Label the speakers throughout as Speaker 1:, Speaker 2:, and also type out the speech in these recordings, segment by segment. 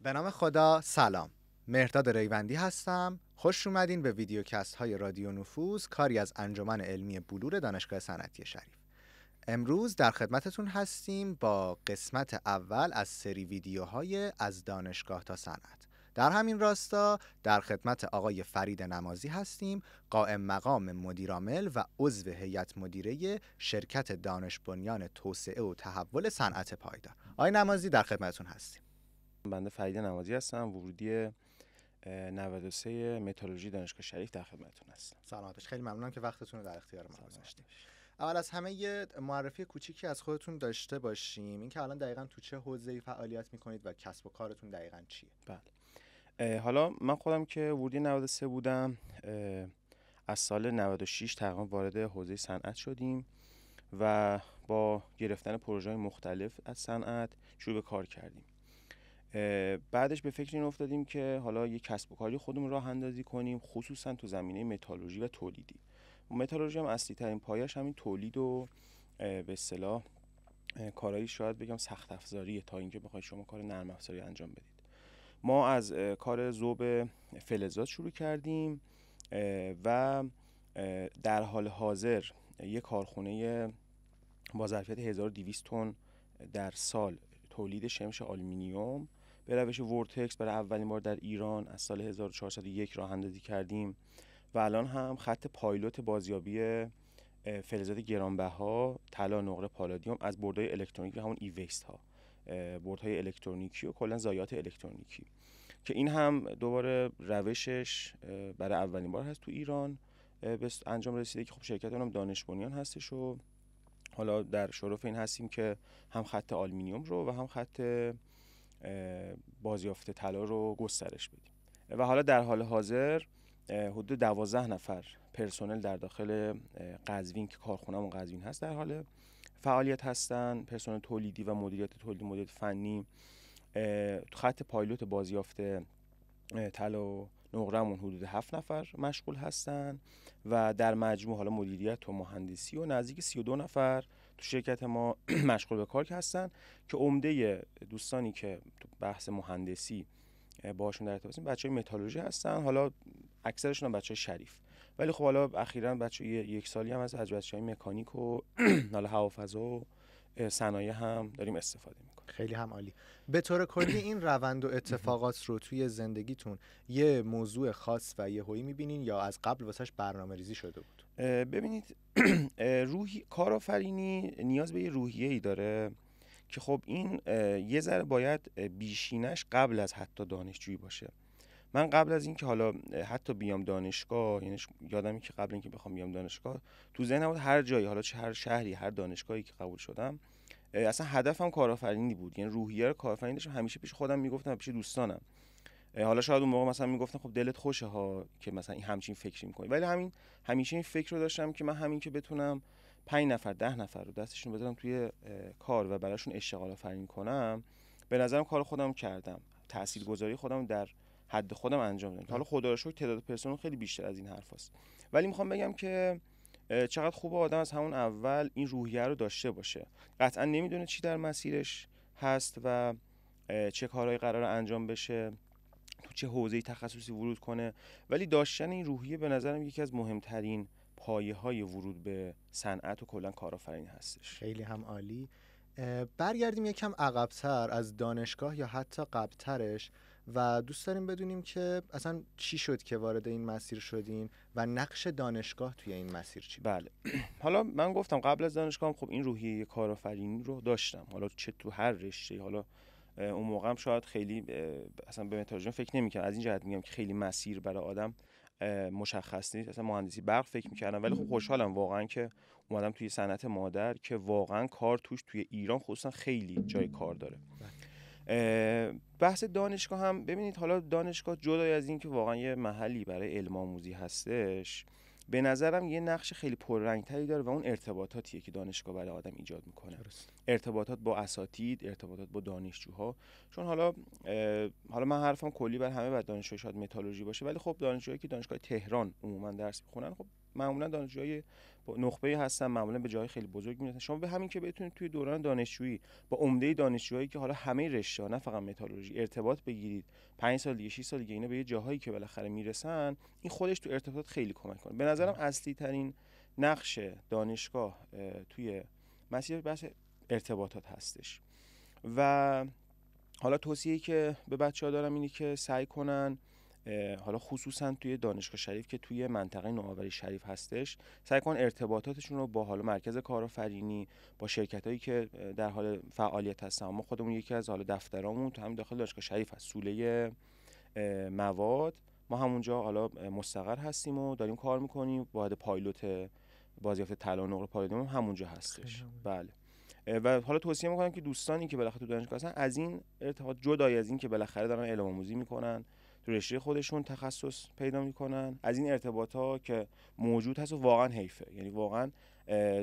Speaker 1: به نام خدا. سلام، مهرداد ریوندی هستم. خوش اومدین به ویدیوکست های رادیو نفوذ، کاری از انجمن علمی بلور دانشگاه صنعتی شریف. امروز در خدمتتون هستیم با قسمت اول از سری ویدیوهای از دانشگاه تا صنعت. در همین راستا در خدمت آقای فرید نمازی هستیم، قائم مقام مدیرعامل و عضو هیئت مدیره شرکت دانش بنیان توسعه و تحول صنعت پایدار. آقای نمازی در خدمتتون هستیم.
Speaker 2: بنده فرید نمازی هستم، ورودی 93 مترولوژی دانشگاه شریف در خدمتتون هستم.
Speaker 1: سلامت باشید. خیلی ممنونم که وقتتون رو در اختیار ما گذاشتید. اول از همه یه معرفی کوچیکی از خودتون داشته باشیم، اینکه الان دقیقاً تو چه حوزه‌ای فعالیت می‌کنید و کسب و کارتون دقیقاً چیه؟
Speaker 2: بله. حالا من خودم که ورودی 93 بودم، از سال 96 تقریبا وارد حوزه صنعت شدیم و با گرفتن پروژه‌های مختلف از صنعت شروع به کار کردیم. بعدش به فکر این افتادیم که حالا یک کسب و کاری خودمون راه اندازی کنیم، خصوصا تو زمینه متالورژی و تولیدی. متالورژی هم اصلی ترین پایه‌اش همین تولید و به اصطلاح کارایی شاید بگم سخت افزاریه تا اینکه بخواید شما کار نرم افزاری انجام بدید. ما از کار ذوب فلزات شروع کردیم و در حال حاضر یک کارخونه با ظرفیت 1200 تن در سال تولید شمش آلومینیوم به روش ورتکس برای اولین بار در ایران از سال 1401 راه اندازی کردیم و الان هم خط پایلوت بازیابی فلزات گرانبها، طلا، نقره، پالادیوم از بردهای الکترونیکی، همون ای ویست ها، بردهای الکترونیکی و کلا ضایعات الکترونیکی، که این هم دوباره روشش برای اولین بار هست تو ایران به انجام رسیده، که خب شرکت اونم دانش بنیان هستش و حالا در شرف این هستیم که هم خط آلومینیوم رو و هم خط بازیافت طلا رو گسترش بدیم. و حالا در حال حاضر حدود 12 نفر پرسنل در داخل قزوین که کارخونه‌مون قزوین هست در حال فعالیت هستن، پرسنل تولیدی و مدیریت تولید، مدیریت فنی. تو خط پایلوت بازیافت طلا و نقره‌مون حدود 7 نفر مشغول هستن و در مجموع حالا مدیریت و مهندسی و نزدیک 32 نفر تو شرکت ما مشغول به کار هستن، که عمده دوستانی که تو بحث مهندسی باشون در ارتباطیم بچهای متالورژی هستن، حالا اکثرشون هم بچهای شریف، ولی خب حالا اخیراً بچه یک سالی هم از بچهای مکانیک و حالا هوافضا و صنایع هم داریم استفاده می‌کنیم.
Speaker 1: خیلی هم عالی. به طور کلی این روند و اتفاقات رو توی زندگیتون یه موضوع خاص و یهویی می‌بینین یا از قبل واسش برنامه‌ریزی شده بود؟
Speaker 2: ببینید، کارآفرینی نیاز به یه روحیه‌ای داره که خب این یه ذره باید بیشینش قبل از حتی دانشجویی باشه. من قبل از این که حالا حتی بیام دانشگاه، یعنی یادمی که قبل اینکه بخوام بیام دانشگاه تو ذهنم بود هر جایی، حالا چه هر شهری، هر دانشگاهی که قبول شدم، اصلا هدفم کارآفرینی بود. یعنی روحیه رو کارآفرینی داشتم، همیشه پیش خودم میگفتم و پیش دوستانم. حالا شاید اون موقع مثلا میگفتن خب دلت خوشه ها که مثلا این همچین فکری میکنی، ولی همیشه این فکر رو داشتم که من همین که بتونم 5 نفر 10 نفر رو دستشون بذارم توی کار و براشون اشتغال آفرین کنم، به نظرم کار خودم کردم، تاثیرگذاری خودم در حد خودم انجام دادم. حالا خدا رو شکر تعداد پرسنل خیلی بیشتر از این حرفاست، ولی میخوام بگم که چقدر خوبه آدم از همون اول این روحیه رو داشته باشه. قطعا نمیدونه چی در مسیرش هست و چه کارهایی قراره انجام بشه، تو چه حوزه‌ای تخصصی ورود کنه، ولی داشتن این روحیه به نظرم یکی از مهمترین پایه‌های ورود به صنعت و کلا کارآفرینی هستش.
Speaker 1: خیلی هم عالی. برگردیم یکم عقب‌تر از دانشگاه یا حتی قبل‌ترش و دوست داریم بدونیم که اصلا چی شد که وارد این مسیر شدین و نقش دانشگاه توی این مسیر چی بود؟
Speaker 2: بله. حالا من گفتم قبل از دانشگاه خب این روحیه کارآفرینی رو داشتم، حالا چه تو هر رشته. حالا اون موقع هم شاید خیلی اصلا به متالورژی فکر نمی‌کردم، از این جهت میگم که خیلی مسیر برای آدم مشخص نیست. اصلا مهندسی برق فکر می‌کردم، ولی خب خوشحالم واقعا که اومدم توی صنعت مادر که واقعا کار توش توی ایران خصوصا خیلی جای کار داره. بحث دانشگاه هم ببینید، حالا دانشگاه جدای از این که واقعا یه محلی برای علم آموزی هستش، به نظرم یه نقش خیلی پررنگ‌تری داره و اون ارتباطاتیه که دانشگاه برای آدم ایجاد میکنه. ارتباطات با اساتید، ارتباطات با دانشجوها. چون حالا من حرفم کلی بر همه بعد دانشجو شاید متالورژی باشه، ولی خب دانشجوهایی که دانشگاه تهران عموما درس میخونن، خب معمولا دانشجوهای با نخبه هستن، معمولا به جای خیلی بزرگ میرسن. شما به همین که بتونید توی دوران دانشجویی با عمده دانشجوهایی که حالا همه رشته‌ها نه فقط متالورژی ارتباط بگیرید، 5 سال دیگه 6 سال دیگه اینا به یه جاهایی که بالاخره میرسن، این خودش تو ارتباطات خیلی کمک کنه. به نظرم اصلی ترین نقش دانشگاه توی مسیر بحث ارتباطات هستش. و حالا توصیه‌ای که به بچه‌ها دارم اینه که سعی کنن، حالا خصوصا توی دانشگاه شریف که توی منطقه نوآوری شریف هستش، سعی کنن ارتباطاتشون رو با حالا مرکز کارآفرینی، با شرکتایی که در حال فعالیت هستن. ما خودمون یکی از حالا دفترامون تو همین داخل دانشگاه شریف هست، سوله مواد، ما همونجا حالا مستقر هستیم و داریم کار میکنیم. واحد پایلوت بازیافت طلا و نقره پایلوتمون همونجا هستش. بله. و حالا توصیه میکنم که دوستانی که بالاخره تو دانشگاه هستن از این ارتباط جدای از این که بالاخره دارن علم آموزی میکنن، تو رشته خودشون تخصص پیدا میکنن، از این ارتباطات که موجود هست و واقعا حیفه. یعنی واقعا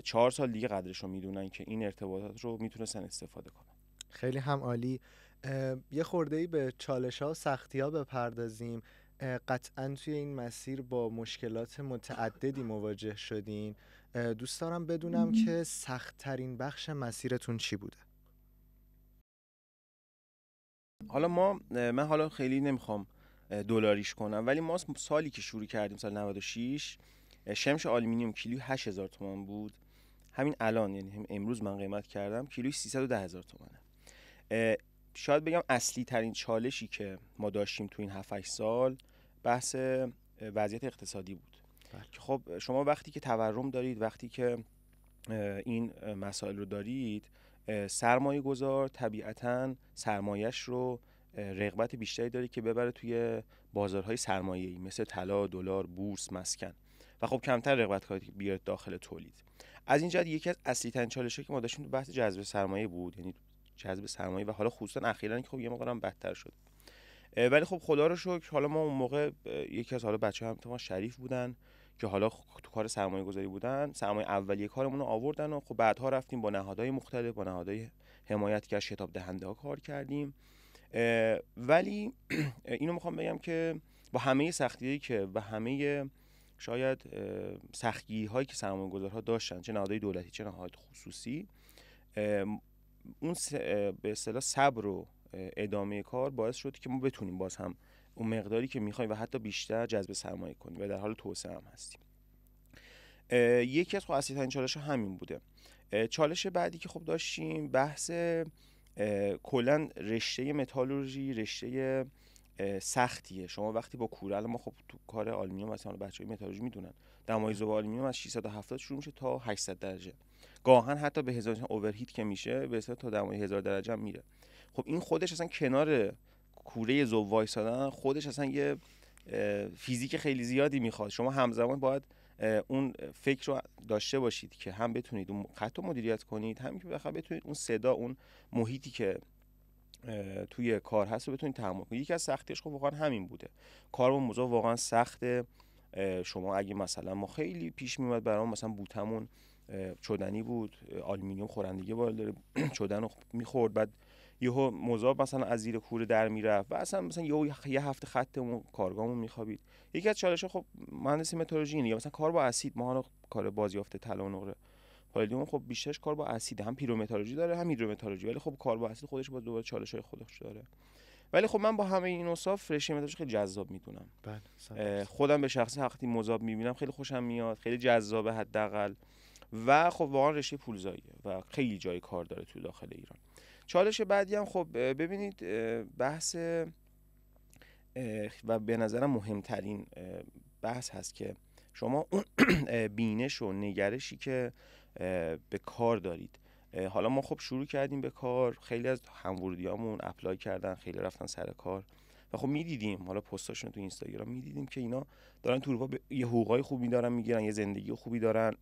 Speaker 2: 4 سال دیگه قدرش رو میدونن که این ارتباطات رو میتونستن استفاده کنن.
Speaker 1: خیلی هم عالی. یه خورده‌ای به چالش‌ها و سختی‌ها بپردازیم. قطعاً توی این مسیر با مشکلات متعددی مواجه شدین. دوست دارم بدونم که سخت‌ترین بخش مسیرتون چی بوده؟
Speaker 2: حالا من حالا خیلی نمیخوام دلاریش کنم، ولی ما سالی که شروع کردیم سال 96 شمش آلومینیوم کیلویی 8000 تومان بود. همین الان یعنی امروز من قیمت کردم کیلویی 310000 تومانه. شاید بگم اصلی ترین چالشی که ما داشتیم تو این 7-8 سال بحث وضعیت اقتصادی بود. که خب شما وقتی که تورم دارید، وقتی که این مسائل رو دارید، سرمایه گذار طبیعتاً سرمایه‌اش رو رغبت بیشتری داره که ببره توی بازارهای سرمایه‌ای مثل طلا، دلار، بورس، مسکن، و خب کمتر رغبت کنه که بیاد داخل تولید. از این جهت یکی از اصلی ترین چالش‌هایی که ما داشتیم تو بحث جذب سرمایه بود، یعنی جذب سرمایه، و حالا خصوصا اخیراً که خب یه مقدار بدتر شد. ولی خب خدا رو شکر حالا ما اون موقع یکی از حالا بچه‌ها هم شریف بودن که حالا تو کار سرمایه گذاری بودن، سرمایه اولیه کارمون رو آوردن و خب بعدها رفتیم با نهادهای مختلف، با نهادهای حمایتگر، شتاب دهنده ها کار کردیم. ولی اینو میخوام بگم که با همه سختی‌هایی که و همه شاید سختگیری هایی که سرمایه گذارها داشتن، چه نهادهای دولتی چه نهادهای خصوصی، اون به اصطلاح صبر و ادامه کار باعث شد که ما بتونیم باز هم اون مقداری که میخوایم و حتی بیشتر جذب سرمایه کنیم و در حال توسعه هم هستیم. یکی از اصلی ترین چالش همین بوده. چالش بعدی که خب داشتیم بحث کلا رشته متالورژی رشته سختیه. شما وقتی با کوره، ما خب تو کار آلومینیوم مثلا بچه‌های متالورژی میدونن دمای ذوب آلومینیوم از 670 شروع میشه تا 800 درجه، گاهن حتی به 1000 اوورهیت که میشه به اصطلاح تا دمای 1000 درجه هم میره. خب این خودش اصلا کنار کوره ذوب وایسادن خودش اصلا یه فیزیک خیلی زیادی میخواد. شما همزمان باید اون فکر رو داشته باشید که هم بتونید اون خط رو مدیریت کنید، هم که بخاطر بتونید اون صدا، اون محیطی که توی کار هست رو بتونید تحمل کنید. یکی از سختیش خب واقعا همین بوده. کار با موضوع واقعا سخته. شما اگه مثلا ما خیلی پیش میومد برام مثلا بوتمون چدنی بود، آلومینیوم خورندگی بالا داره، چدن رو میخورد، بعد یهو مذاب مثلا از زیر کوره در میرفت و اصلا مثلا یه هفته خطمون کارگاهمون میخوابید. یکی از چالش‌ها خب مهندسی متالورژی اینه، مثلا کار با اسید. ما حالا کار بازیافت طلا و نقره پالدیوم خب بیشترش کار با اسید، هم پیرومتالورژی داره هم هیدرومتالورژی، ولی خب کار با اسید خودش با دوباره چالش‌های خودش داره. ولی خب من با همه این اوصاف رشته متالورژی خیلی جذاب میدونم. خودم به شخص وقتی مذاب میبینم خیلی خوشم میاد، خیلی جذابه حداقل، و خب واقعا رشته پولزاییه و خیلی جای کار داره تو داخل ایران. چالش بعدی هم خب ببینید بحث و به نظرم مهمترین بحث هست که شما اون بینش و نگرشی که به کار دارید. حالا ما خب شروع کردیم به کار، خیلی از هم‌ورودیامون اپلای کردن، خیلی رفتن سر کار و خب میدیدیم حالا پستاشون تو اینستاگرام میدیدیم که اینا دارن تو اروپا یه حقوقای خوبی دارن میگیرن، یه زندگی خوبی دارن،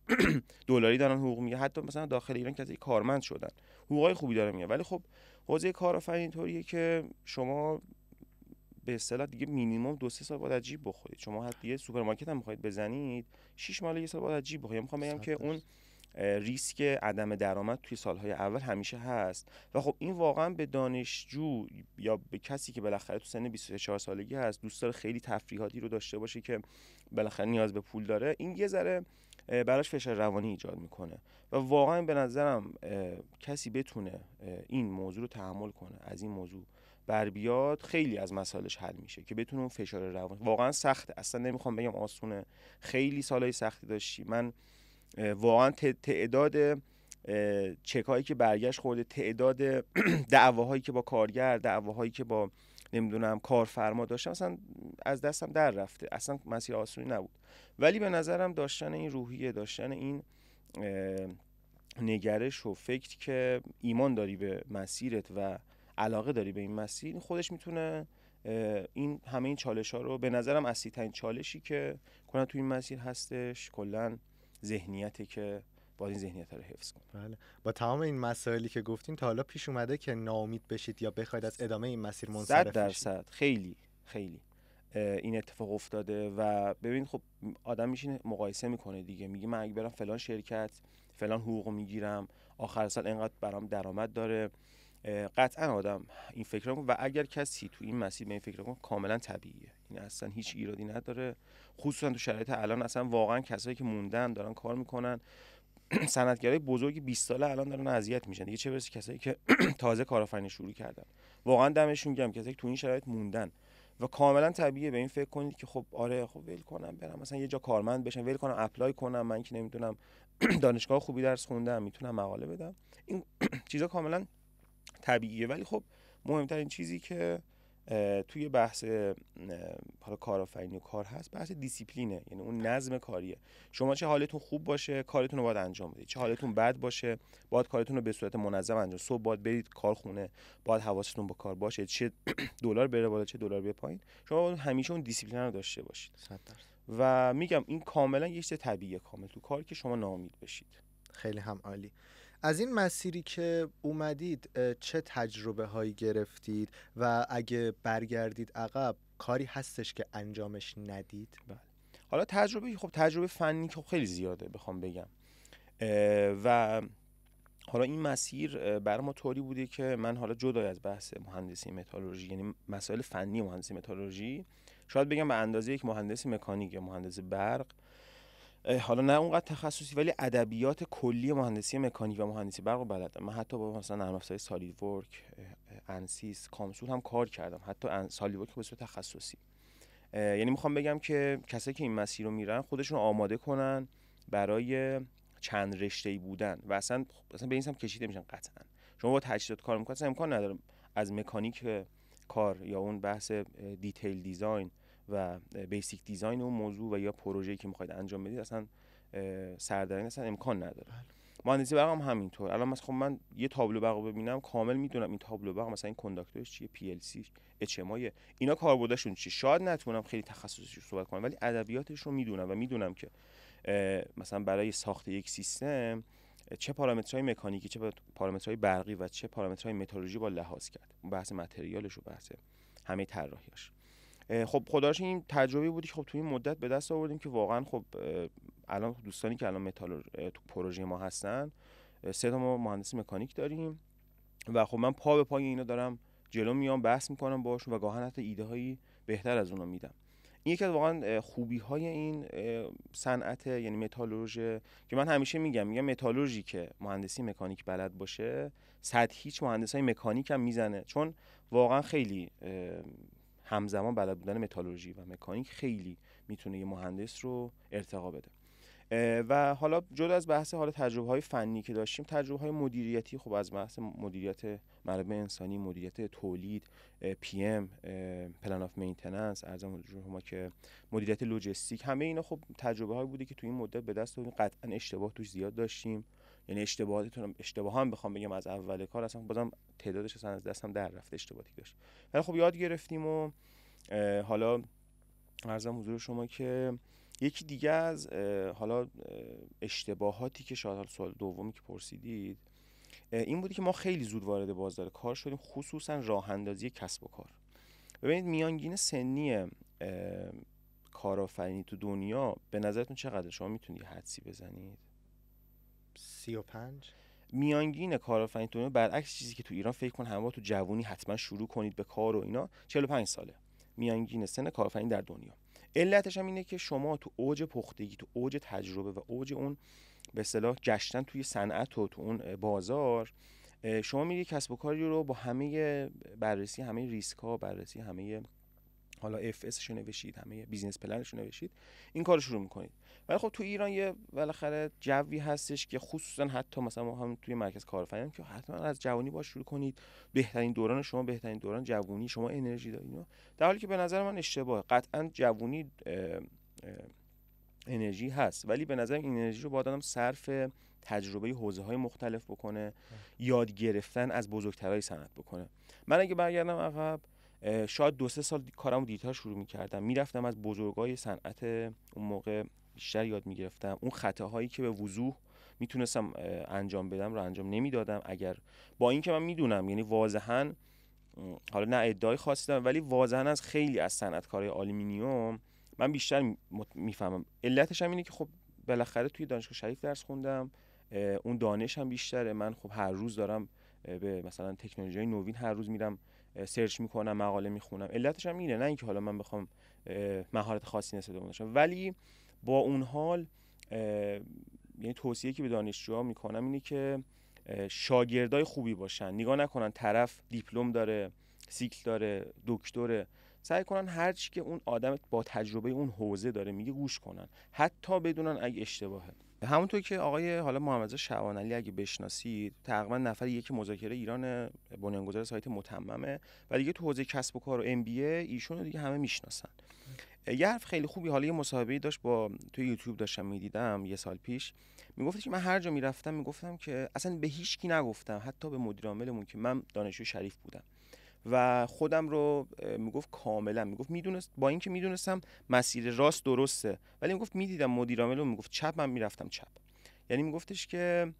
Speaker 2: دلاری دارن حقوق میگیرن، حتی مثلا داخل ایران کسی کارمند شدن، حقوقای خوبی دارن میگیرن. ولی خب حوزه کارآفرینی اینطوریه که شما به اصطلاح دیگه مینیمم 2-3 سال باید از جیب بخورید. شما حتی یه سوپرمارکت هم می‌خواید بزنید 6 ماه یه سال باید از جیب بخورید. میخوام بگم که اون ریسک عدم درآمد توی سالهای اول همیشه هست و خب این واقعا به دانشجو یا به کسی که بالاخره تو سن 24 سالگی هست دوست داره خیلی تفریحاتی رو داشته باشه که بالاخره نیاز به پول داره، این یه ذره براش فشار روانی ایجاد میکنه و واقعا به نظرم کسی بتونه این موضوع رو تحمل کنه، از این موضوع بر بیاد، خیلی از مسائلش حل میشه که بتونه اون فشار روانی، واقعا سخته، اصلا نمیخوام بگم آسونه، خیلی سالهای سختی داشتی. من واقعا تعداد چکایی که برگشت خورده، تعداد دعواهایی که با کارگر، دعواهایی که با نمیدونم کارفرما داشتم، اصلا از دستم در رفته، اصلا مسیر آسونی نبود. ولی به نظرم داشتن این روحیه، داشتن این نگرش و فکر که ایمان داری به مسیرت و علاقه داری به این مسیر، خودش میتونه این همه این چالش ها رو، به نظرم اصلی ترین چالشی که کلا تو این مسیر هستش کلا ذهنیته که باید این ذهنیت رو حفظ کنید.
Speaker 1: بله. با تمام این مسائلی که گفتین تا حالا پیش اومده که ناامید بشید یا بخواید از ادامه این مسیر منصرف بشید؟
Speaker 2: 100% خیلی خیلی این اتفاق افتاده و ببین خب آدم میشینه مقایسه میکنه دیگه، میگه من اگه برم فلان شرکت فلان حقوقو میگیرم، آخر سال اینقدر برام درآمد داره، قطعا آدم این فکر رو، و اگر کسی تو این مسیر به این فکر کنه کاملا طبیعیه، این اصلا هیچ ایرادی نداره، خصوصا تو شرایط الان. اصلا واقعا کسایی که موندن دارن کار میکنن، صنعتگرای بزرگ 20 ساله الان دارن اذیت میشن دیگه، چه برسه کسایی که تازه کارآفرینی شروع کردن. واقعا دمشون گرم کسایی که تو این شرایط موندن و کاملا طبیعیه به این فکر کنید که خب آره خب ول کنم برم مثلا یه جا کارمند بشم، ول کنم اپلای کنم، من که نمیدونم دانشگاه خوبی درس خوندم میتونم مقاله بدم، این چیزا کاملا طبیعیه. ولی خب مهمترین چیزی که توی بحث حالا کارآفرینی و کار هست، بحث دیسیپلینه، یعنی اون نظم کاریه. شما چه حالتون خوب باشه کارتون رو باید انجام بدید، چه حالتون بد باشه باید کارتون رو به صورت منظم انجام. صبح باید برید کارخونه، باید حواستون به کار باشه، چه دلار بره بالا چه دلار بیاد پایین، شما باید همیشه اون دیسیپلین رو داشته باشید.
Speaker 1: 100%.
Speaker 2: و میگم این کاملا یه چیز طبیعیه کامل تو کار که شما ناامید بشید.
Speaker 1: خیلی هم عالی. از این مسیری که اومدید چه تجربه هایی گرفتید و اگه برگردید عقب کاری هستش که انجامش ندید؟
Speaker 2: بله. حالا تجربه، خب تجربه فنی که خیلی زیاده بخوام بگم، و حالا این مسیر برای ما طوری بوده که من حالا جدا از بحث مهندسی متالورژی، یعنی مسائل فنی مهندسی متالورژی، شاید بگم به اندازه یک مهندس مکانیک یا مهندس برق، حالا نه اونقدر تخصصی ولی ادبیات کلی مهندسی مکانیک و مهندسی برق رو بلدم. من حتی با مثلا نرم افزار سالید ورک، انسیس، کامسول هم کار کردم، حتی سالید ورک به صورت تخصصی. یعنی میخوام بگم که کسایی که این مسیر رو میرن خودشون رو آماده کنن برای چند رشته‌ای بودن و اصلا به این سمت کشیده میشن. قطعا شما با تجهیزات کار میکنید، اصلا امکان نداره از مکانیک کار یا اون بحث دیتیل دیزاین و بیسیک دیزاین اون موضوع و یا پروژه‌ای که میخواید انجام بدید اصلا سردرین اصلا امکان نداره. مهندسی برق هم همینطور. الان مثلا خب من یه تابلو برق ببینم کامل میدونم این تابلو برق مثلا این کنداکتورش چیه، پی ال سی، اچ ام آی، اینا کاربردشون چیه. شاید نتونم خیلی تخصصی صحبت کنم ولی ادبیاتش رو میدونم و میدونم که مثلا برای ساخت یک سیستم چه پارامترهای مکانیکی، چه پارامترهای برقی و چه پارامترهای متالورژی با لحاظ کرد، بحث متریالش و بحث همه طراحیاش. خب خداش این تجربه بودی که خب تو این مدت به دست آوردیم که واقعا خب الان دوستانی که الان تو پروژه ما هستن 3 تا ما مهندس مکانیک داریم و خب من پا به پای اینا دارم جلو میام، بحث میکنم باشون و گاهن حتی ایده هایی بهتر از اونا میدم. این یکی از واقعا خوبی های این صنعت، یعنی متالورژی، که من همیشه میگم متالورژی که مهندسی مکانیک بلد باشه صد هیچ مهندسای مکانیک هم میزنه، چون واقعا خیلی همزمان بلد بودن متالورژی و مکانیک خیلی میتونه یه مهندس رو ارتقا بده. و حالا جدا از بحث حالا تجربه های فنی که داشتیم، تجربه های مدیریتی، خب از بحث مدیریت منابع انسانی، مدیریت تولید، پی ام، پلان اف مینتیننس، ارزم حضور شما که مدیریت لوجستیک، همه اینا خب تجربه هایی بوده که تو این مدت به دست آوردیم. قطعا اشتباه توش زیاد داشتیم، یعنی اشتباه هم بخوام بگم از اول کار اصلا بازم تعدادش اصلا از دستم در رفته اشتباهی داشت، ولی خب یاد گرفتیم. و حالا ارزم حضور شما که یکی دیگه از حالا اشتباهاتی که شاید سوال دومی که پرسیدید این بودی که ما خیلی زود وارد بازار کار شدیم، خصوصا راه اندازی کسب و کار. ببینید میانگین سنی کارآفرینی تو دنیا به نظرتون چقدر؟ شما میتونید حدسی بزنید؟
Speaker 1: 35
Speaker 2: میانگین کارآفرینی تو دنیا برعکس چیزی که تو ایران فکر کن همه تو جوونی حتما شروع کنید به کار و اینا، 45 ساله میانگین سن کارآفرینی در دنیا. علتش هم اینه که شما تو اوج پختگی، تو اوج تجربه و اوج اون به اصطلاح گشتن توی صنعت و تو اون بازار، شما میری کسب و کاری رو با همه بررسی همه ریسک ها، بررسی همه حالا اف اس نوشید، همه بیزینس پلنش نوشید، این کارو شروع میکنید. ولی خب تو ایران یه بالاخره جوی هستش که خصوصا حتی مثلا ما هم توی مرکز کارآفرینی که حتما از جوانی باش شروع کنید، بهترین دوران شما بهترین دوران جوانی شما، انرژی دارین، در حالی که به نظر من اشتباهه. قطعا جوانی انرژی هست، ولی به نظر این انرژی رو باید آدم صرف تجربه حوزه‌های مختلف بکنه، یاد گرفتن از بزرگترهای صنعت بکنه. من اگه برگردم عقب، شاید 2-3 سال کارمو دیرتر شروع می‌کردم، میرفتم از بزرگای صنعت اون موقع بیشتر یاد می‌گرفتم. اون خطاهایی که به وضوح میتونستم انجام بدم رو انجام نمیدادم، اگر با اینکه من میدونم، یعنی واضحاً، حالا نه ادعای خاصی دارم، ولی واضحاً از خیلی از صنعتکارای آلومینیوم من بیشتر میفهمم. علتش هم اینه که خب بالاخره توی دانشگاه شریف درس خوندم، اون دانش هم بیشتره. من خب هر روز دارم به مثلا تکنولوژی نوین هر روز میرم سرچ میکنم، مقاله میخونم. علتش هم اینه، نه اینکه حالا من بخوام مهارت خاصی نسبت اون داشتم، ولی با اون حال یعنی توصیه که به دانشجوها میکنم اینه که شاگردای خوبی باشن، نگاه نکنن طرف دیپلم داره، سیکل داره، دکتره، سعی کنن هر چی که اون آدم با تجربه اون حوزه داره میگه گوش کنن، حتی بدونن اگه اشتباهه. همونطور که آقای حالا محمد شعبان علی اگه بشناسید، تقریبا نفر یک مذاکره ایران، بنیانگذار سایت متممه و دیگه تو حوزه کسب و کار و ام بی ای ایشون رو دیگه همه میشناسن. یه حرف خیلی خوبی، حالا یه مصاحبه‌ای داشت با توی یوتیوب داشتم میدیدم یه سال پیش، میگفتش که من هر جا میرفتم میگفتم که اصلا به هیچ کی نگفتم، حتی به مدیر عاملمون که من دانشجو شریف بودم و خودم رو میگفت کاملا، میگفت میدونست، با اینکه میدونستم مسیر راست درسته، ولی میگفت میدیدم مدیر عامل میگفت چپ، من میرفتم چپ. یعنی میگفتش که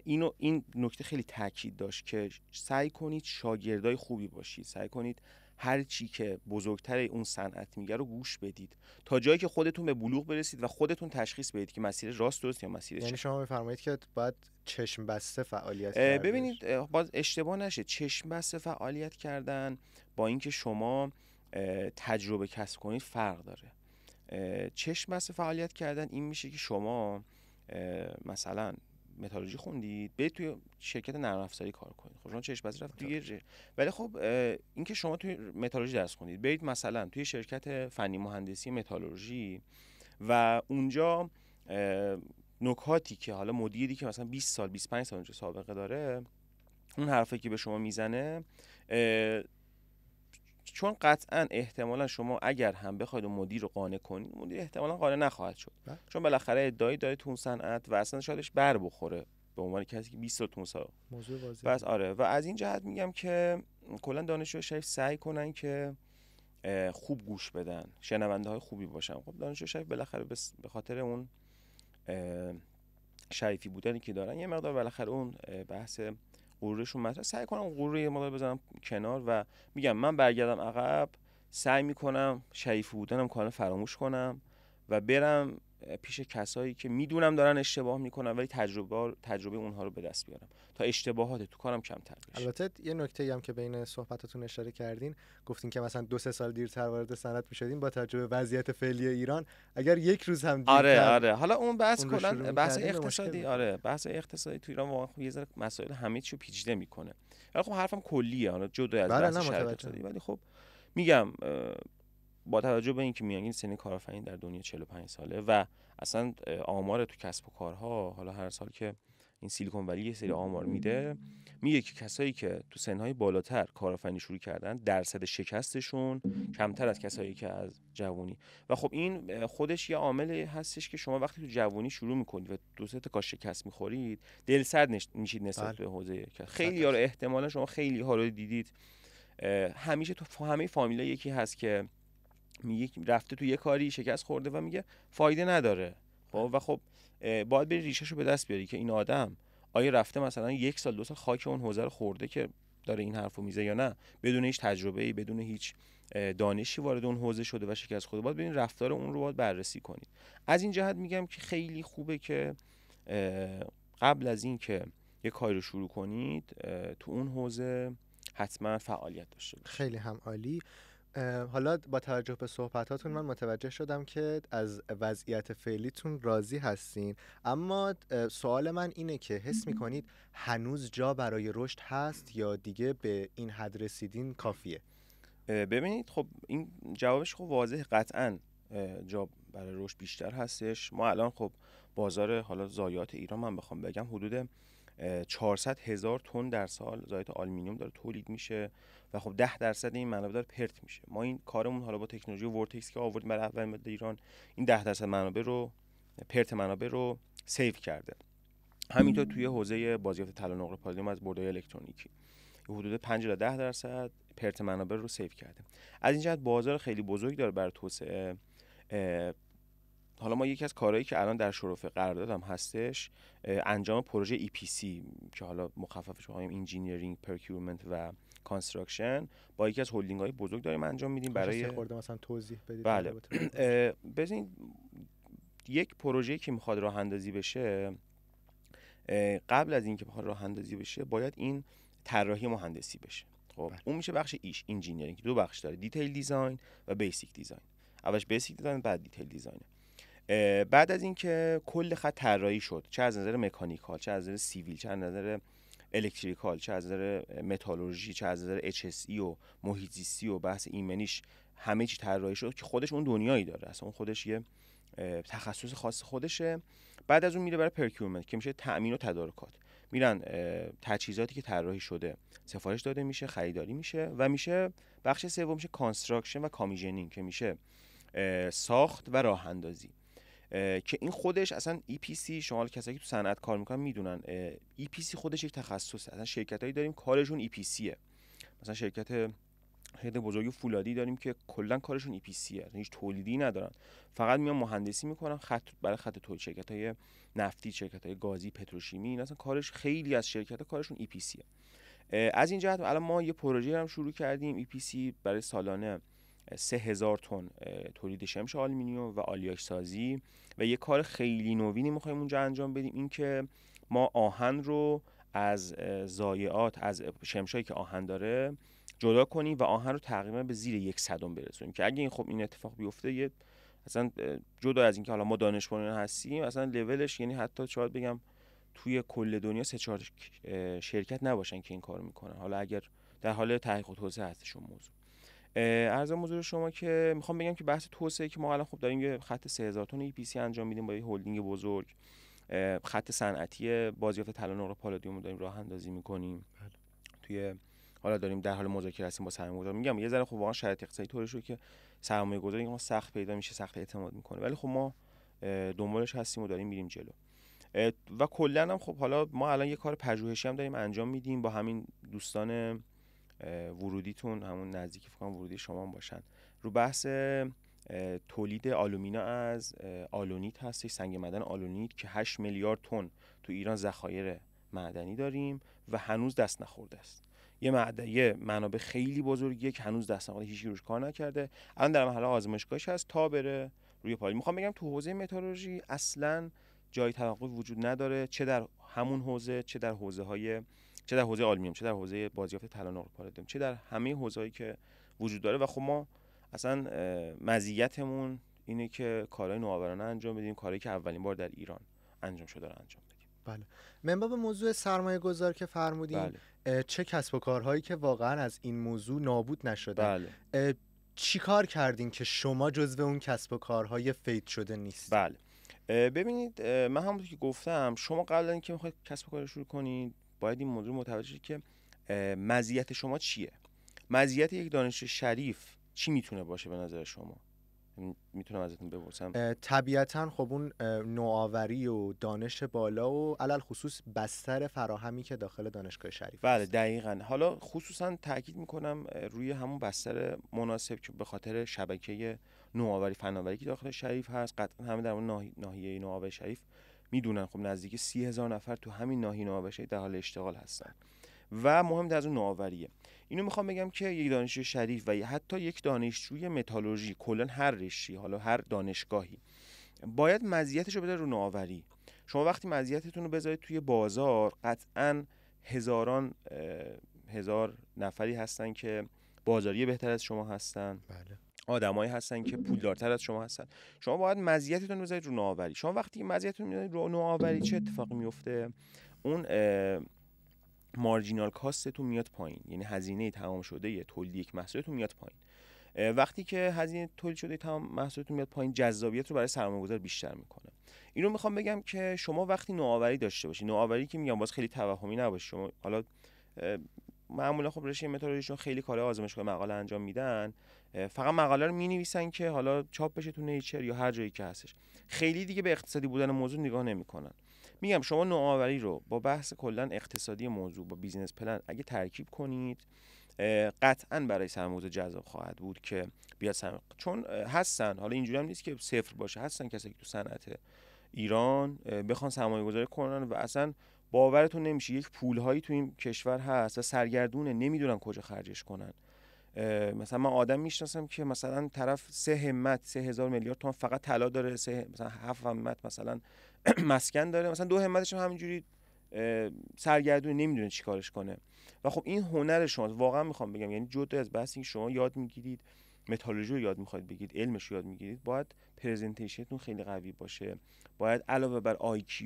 Speaker 2: این نکته خیلی تاکید داشت که سعی کنید شاگردای خوبی باشید، سعی کنید هر چی که بزرگتر اون صنعت میگه رو گوش بدید تا جایی که خودتون به بلوغ برسید و خودتون تشخیص بدید که مسیر راست درست یا مسیر چپ.
Speaker 1: یعنی شما میفرمایید که باید چشم بسته فعالیت کرد.
Speaker 2: ببینید باز اشتباه نشه، چشم بسته فعالیت کردن با اینکه شما تجربه کسب کنید فرق داره. چشم بسته فعالیت کردن این میشه که شما مثلا متالورژی خوندید، برید توی شرکت نرم افزاری کار کنید، خب شما چشم بسته رفت دیگه. ولی خب اینکه شما توی متالورژی درس خوندید، برید مثلا توی شرکت فنی مهندسی متالورژی و اونجا نکاتی که حالا مدیری که مثلا 20 سال 25 سال اونجا سابقه داره، اون حرفی که به شما میزنه، چون قطعا احتمالا شما اگر هم بخواید مدیر رو قانع کنید، مدیر احتمالا قانع نخواهد شد، چون بالاخره ادعایی داره تو اون صنعت و اصلا شایدش بر بخوره به عنوان کسی که 20 سال تو اون
Speaker 1: موضوع واضحه.
Speaker 2: بس آره. و از این جهت میگم که کلا دانشجو شریف سعی کنن که خوب گوش بدن، شنونده های خوبی باشن. خب دانشجو شریف بالاخره به خاطر اون شریفی بودنی که دارن یه مقدار بالاخره اون بحث غرورشون مطرح، سعی کنم اون غرور یه مقدار بزنم کنار و میگم من برگردم عقب، سعی میکنم شریفی بودنم کاملا فراموش کنم و برم پیش کسایی که میدونم دارن اشتباه میکنن ولی تجربه اونها رو به دست بیارم تا اشتباهات تو کارم کمتر بشه.
Speaker 1: البته یه نکته هم که بین صحبتاتون اشاره کردین، گفتین که مثلا 2-3 سال دیرتر وارد صنعت میشدین با توجه به وضعیت فعلی ایران، اگر یک روز هم دیرتر
Speaker 2: آره حالا اون بحث کلا بحث اقتصادی،
Speaker 1: آره
Speaker 2: بحث اقتصادی تو ایران واقعا یه ذره مسائل همه چیو پیچیده میکنه. ولی خب حرفم کلیه، حالا جدا از بحث شرایط اقتصادی، ولی خب میگم با توجه به اینکه میانگین سن کارآفرین در دنیا 45 ساله و اصلا آمار تو کسب و کارها، حالا هر سال که این سیلیکون ولی یه سری آمار میگه که کسایی که تو سنهای بالاتر کارآفرینی شروع کردن درصد شکستشون کمتر از کسایی که از جوانی. و خب این خودش یه عاملی هستش که شما وقتی تو جوانی شروع میکنید و 2-3 تا شکست میخورید، دلسرد میشید نسبت به حوزه. خیلی ها رو احتمالا شما خیلی ها رو دیدید، همیشه تو همه فامیلا یکی هست که میگه رفته تو یه کاری شکست خورده و میگه فایده نداره. خب و خب باید بری ریشه‌شو به دست بیاری که این آدم آیا رفته مثلا 1 سال 2 سال خاک اون حوزه رو خورده که داره این حرفو میزه یا نه، بدون هیچ تجربه‌ای بدون هیچ دانشی وارد اون حوزه شده و شکست خورده. باید ببین رفتار اون رو باید بررسی کنید. از این جهت میگم که خیلی خوبه که قبل از این که یه کاری رو شروع کنید تو اون حوزه حتما فعالیت داشته باشید.
Speaker 1: خیلی هم عالی. حالا با توجه به صحبتاتون من متوجه شدم که از وضعیت فعلیتون راضی هستین، اما سوال من اینه که حس میکنید هنوز جا برای رشد هست یا دیگه به این حد رسیدین کافیه؟
Speaker 2: ببینید خب این جوابش خب واضح، قطعاً جا برای رشد بیشتر هستش. ما الان خب بازار حالا ضایعات ایران من بخوام بگم حدود 400,000 تن در سال ضایعات آلومینیوم داره تولید میشه و خب 10% این منابع داره پرت میشه. ما این کارمون حالا با تکنولوژی ورتکس که آوردیم برای اولین ملت ایران این 10% منابع رو پرت منابع رو سیو کرده. همینطور توی حوزه بازیافت طلا نقره پالادیوم از بردهای الکترونیکی حدود 5 تا 10% پرت منابع رو سیو کرده. از این جهت بازار خیلی بزرگ داره برای توسعه. حالا ما یکی از کارهایی که الان در شرف قرارداد هم هستش انجام پروژه EPC که حالا مخففش رو انجینیرینگ، پرکیورمنت و کانستراکشن با یکی از هلدینگ‌های بزرگ داریم انجام میدیم برای
Speaker 1: خورده مثلا توضیح بدید.
Speaker 2: بله. ببین یک پروژه‌ای که میخواد راه اندازی بشه، قبل از اینکه بخواد راه اندازی بشه باید این طراحی مهندسی بشه. خب اون میشه بخش انجینیرینگ. دو بخش داره، دیتیل دیزاین و بیسیک دیزاین. اولش بیسیک دیزاین بعد دیتیل دیزاین. بعد از اینکه کل خط طراحی شد، چه از نظر مکانیکال، چه از نظر سیویل، چه از نظر الکتریکال، چه از نظر متالورژی، چه از نظر HSE و محیط زیستی و بحث ایمنیش، همه چی طراحی شد که خودش اون دنیایی داره، اصلا اون خودش یه تخصص خاص خودشه. بعد از اون میره برای پرکیورمنت که میشه تأمین و تدارکات. میرن تجهیزاتی که طراحی شده سفارش داده میشه، خریداری میشه و میشه بخش سوم میشه کانستراکشن و کامیژنینگ که میشه ساخت و راه اندازی. که این خودش اصلا EPC، شما کسایی که تو صنعت کار میکنن میدونن EPC خودش یک تخصصه. اصلا شرکتایی داریم کارشون EPCه، مثلا شرکت خیلی بزرگ فولادی داریم که کلا کارشون EPCه، هیچ تولیدی ندارن، فقط میان مهندسی میکنن خط برای خط تولید. شرکت‌های نفتی، شرکت‌های گازی، پتروشیمی، این اصلا کارش، خیلی از شرکت‌ها کارشون EPCه. از این جهت الان ما یه پروژه هم شروع کردیم EPC برای سالانه 3,000 تن تولید شمش آلومینیوم و آلیاژ سازی و یه کار خیلی نوینی می‌خوایم اونجا انجام بدیم، این که ما آهن رو از ضایعات، از شمشایی که آهن داره جدا کنیم و آهن رو تقریبا به زیر 1/100 برسونیم که اگه این خب این اتفاق بیفته، یه اصلا جدا از اینکه حالا ما دانشمندان هستیم، اصلا لولش یعنی حتی شاید بگم توی کل دنیا 3-4 شرکت نباشن که این کارو میکنن، حالا اگر در حال تحقیق و توسعه هستشون موضوع. عرض حضور شما که میخوام بگم که بحث توسعه که ما الان خب داریم یه خط 3,000 تن EPC انجام میدیم با یه هلدینگ بزرگ، خط صنعتی بازیافت طلا نقره پالادیوم رو داریم راه اندازی میکنیم. توی حالا داریم در حال مذاکره هستیم با سرمایه‌گذار. میگم یه ذره خب واقعا شرایط اقتصادی طوری شده که سرمایه‌گذاری ما سخت پیدا میشه، سخت اعتماد میکنه، ولی خب ما دنبالش هستیم و داریم میریم جلو. و کلا هم خب حالا ما الان یه کار پژوهشی هم داریم انجام میدیم با همین دوستان ورودیتون، همون نزدیکی فکر کنم ورودی شما هم باشن، رو بحث تولید آلومینا از آلونیت هستش، سنگ معدن آلونیت که 8 میلیارد تن تو ایران ذخایر معدنی داریم و هنوز دست نخورده است. یه منابع خیلی بزرگیه که هنوز دست نخورده، هیچ روش کار نکرده. الان در مرحله آزمایشگاهش هست تا بره روی پایه. میخوام بگم تو حوزه متالورژی اصلاً جای توقف وجود نداره، چه در همون حوزه، چه در حوزه آلومینیوم، چه در حوزه بازیافت طلا نقره پالادیوم، چه در همه حوزه‌هایی که وجود داره. و خب ما اصلا مزیتمون اینه که کارهای نوآورانه انجام بدیم، کارهایی که اولین بار در ایران انجام شده رو انجام بدیم.
Speaker 1: بله. من به موضوع سرمایه گذار که فرمودین، بله. چه کسب و کارهایی که واقعا از این موضوع نابود نشدن، بله. چی کار کردین که شما جزو اون کسب و کارهای فید شده نیست؟
Speaker 2: بله. ببینید من همونطور که گفتم، شما قبل از اینکه میخواید کسب و کار شروع کنید باید این موضوع متوجه شید که مزیت شما چیه. مزیت یک دانشجوی شریف چی میتونه باشه به نظر شما؟ میتونم ازتون بپرسم؟
Speaker 1: طبیعتاً خب اون نوآوری و دانش بالا و علل خصوص بستر فراهمی که داخل دانشگاه شریف.
Speaker 2: بله دقیقاً. حالا خصوصاً تاکید میکنم روی همون بستر مناسب که به خاطر شبکه نوآوری فناوری که داخل شریف هست. قطعاً همه در اون ناحیه نوآوری شریف میدونن خب نزدیک 30,000 نفر تو همین ناحیه نوآوری شریف در حال اشتغال هستن و مهمتر از اون نوآوریه. اینو میخوام بگم که یک دانشجوی شریف و حتی یک دانشجوی متالورژی، کلا هر رشته، حالا هر دانشگاهی باید مزیتش رو بده رو نوآوری. شما وقتی مزیتتون رو بذارید توی بازار، قطعاً هزار نفری هستن که بازاری بهتر از شما هستن.
Speaker 1: بله.
Speaker 2: آدمایی هستن که پولدارتر از شما هستن. شما باید مزیتتون رو بذارید رو نوآوری. شما وقتی مزیتتون رو میذارید رو نوآوری، چه اتفاقی میفته؟ اون مارجینال کاستتون میاد پایین، یعنی هزینه تمام شده تولید یک محصولتون میاد پایین. وقتی که هزینه تولید شده تمام محصولتون میاد پایین، جذابیت رو برای سرمایه‌گذار بیشتر میکنه. اینو میخوام بگم که شما وقتی نوآوری داشته باشید، نوآوری که میگم باز خیلی توهمی نباشه. شما حالا معمولا خب رشته مترولوژیشون خیلی کار آزمایشگاه مقاله انجام میدن، فقط مقاله رو مینویسن که حالا چاپ بشه تو نیچر یا هر جایی که هستش، خیلی دیگه به اقتصادی بودن موضوع نگاه نمیکنن. میگم شما نوآوری رو با بحث کلا اقتصادی موضوع، با بیزینس پلن اگه ترکیب کنید، قطعاً برای سرمایه‌گذار جذاب خواهد بود که بیاد چون هستن، حالا اینجوری هم نیست که صفر باشه، هستن کسایی که تو صنعت ایران بخوان سرمایه‌گذاری کنن و اصلا باورتون نمیشه یک پولهایی تو این کشور هست و سرگردونه، نمیدونن کجا خرجش کنن. مثلا من آدم میشناسم که مثلا طرف 3,000 میلیارد تومان فقط طلا داره، مثلا 7 همت مثلا مسکن داره، مثلا 2 همتش هم همینجوری سرگردونه، نمیدونه چی کارش کنه. و خب این هنر شماست، واقعا میخوام بگم، یعنی جدا از بحث این شما یاد میگیرید، متالورژی رو یاد میخواید بگیرید، علمش رو یاد میگیرید، باید پرزنتیشنتون خیلی قوی باشه، باید علاوه بر IQ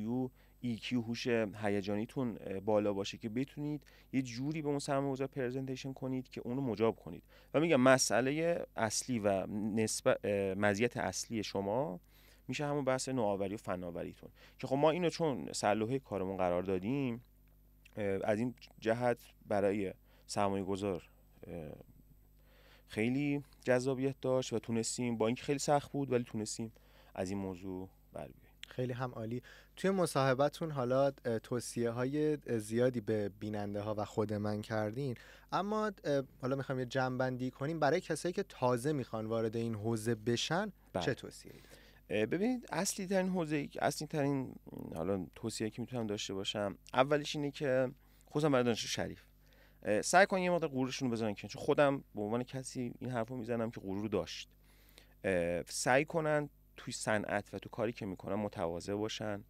Speaker 2: EQ هوش هیجانیتون بالا باشه که بتونید یه جوری به اون سرمایه‌گذار پرزنتیشن کنید که اونو مجاب کنید. و میگم مسئله اصلی و مزیت اصلی شما میشه همون بحث نوآوری و فناوریتون که خب ما اینو چون سرلوحه کارمون قرار دادیم، از این جهت برای سرمایه‌گذار خیلی جذابیت داشت و تونستیم، با اینکه خیلی سخت بود ولی تونستیم از این موضوع بر بیاییم.
Speaker 1: خیلی هم عالی. توی مصاحبتون حالا توصیه های زیادی به بیننده ها و خود من کردین، اما حالا میخوام یه جمع‌بندی کنیم برای کسایی که تازه میخوان وارد این حوزه بشن. چه توصیه‌ای دارید؟
Speaker 2: ببینید اصلی ترین حالا توصیه که میتونم داشته باشم، اولیش اینه که خصوصا برای دانشجو شریف سعی کنن یه مقدار غرورشون رو بزنن، چون خودم به عنوان کسی این حرفو میزنم که غرور داشت. سعی کنن توی صنعت و تو کاری که میکنن متواضع باشن،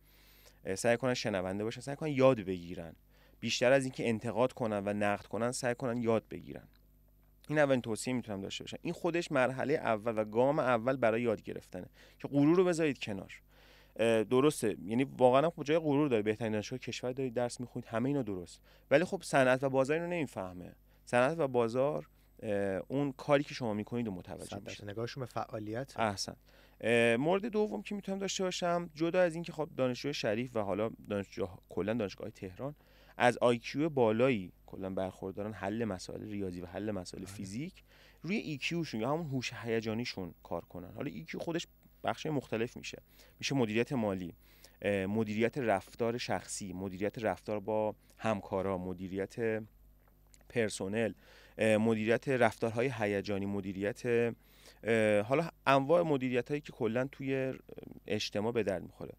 Speaker 2: سعی کنن شنونده باشن، سعی کنن یاد بگیرن، بیشتر از اینکه انتقاد کنن و نقد کنن سعی کنن یاد بگیرن. این اولین توصیه میتونم داشته باشم. این خودش مرحله اول و گام اول برای یاد گرفتنه که غرور رو بذارید کنار. درسته، یعنی واقعا خب جای غرور داره، بهترین دانشگاه کشور دارید درس میخونید، همه اینا درست، ولی خب صنعت و بازار اینو نمیفهمه. صنعت و بازار اون کاری که شما میکنید رو متوجه میشه،
Speaker 1: نگاهشون به فعالیت.
Speaker 2: احسن. مورد دوم که میتونم داشته باشم، جدا از این که خب دانشجوی شریف و حالا کلا دانشگاه تهران از IQ بالایی کلا برخوردارن، حل مسائل ریاضی و حل مسائل فیزیک، روی EQ شون یا همون هوش هیجانیشون کار کنن. حالا EQ خودش بخش مختلف میشه مدیریت مالی، مدیریت رفتار شخصی، مدیریت رفتار با همکارا، مدیریت پرسنل، مدیریت رفتارهای هیجانی، مدیریت حالا انواع مدیریت هایی که کلا توی اجتماع به درد میخوره.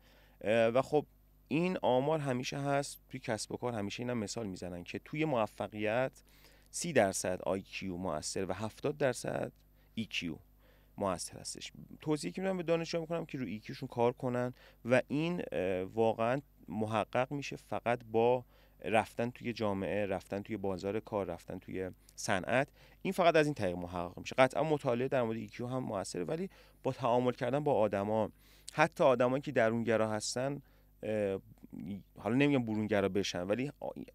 Speaker 2: و خب این آمار همیشه هست توی کسب و کار، همیشه اینا مثال میزنن که توی موفقیت 30% IQ مؤثر و 70% EQ مؤثر هستش. توصیه که میدم به دانشجوها میکنم که روی EQ شون کار کنن و این واقعا محقق میشه فقط با رفتن توی جامعه، رفتن توی بازار کار، رفتن توی صنعت. این فقط از این طریق محقق میشه. قطعا مطالعه در مورد EQ هم موثره، ولی با تعامل کردن با آدما، حتی آدمایی که درونگرا هستن، حالا نمیگم برونگرا بشن، ولی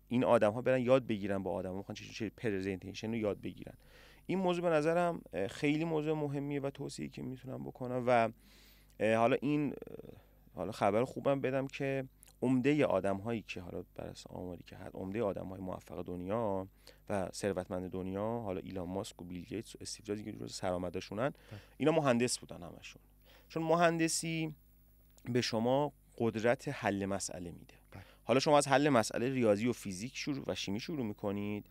Speaker 2: این آدم‌ها برن یاد بگیرن با آدم‌ها، میخوان چه پرزنتیشن رو یاد بگیرن. این موضوع به نظرم خیلی موضوع مهمیه و توصیه‌ای که میتونم بکنم. و حالا خبر خوبم بدم که عمده آدم‌هایی که حالا بر اساس آماری که هست، عمده آدم‌های موفق دنیا و ثروتمند دنیا، حالا ایلان ماسک و بیل گیتس و استیو جابز که جزو سرآمداشونن، اینا مهندس بودن همشون. چون مهندسی به شما قدرت حل مسئله میده. حالا شما از حل مسئله ریاضی و فیزیک و شیمی شروع میکنید،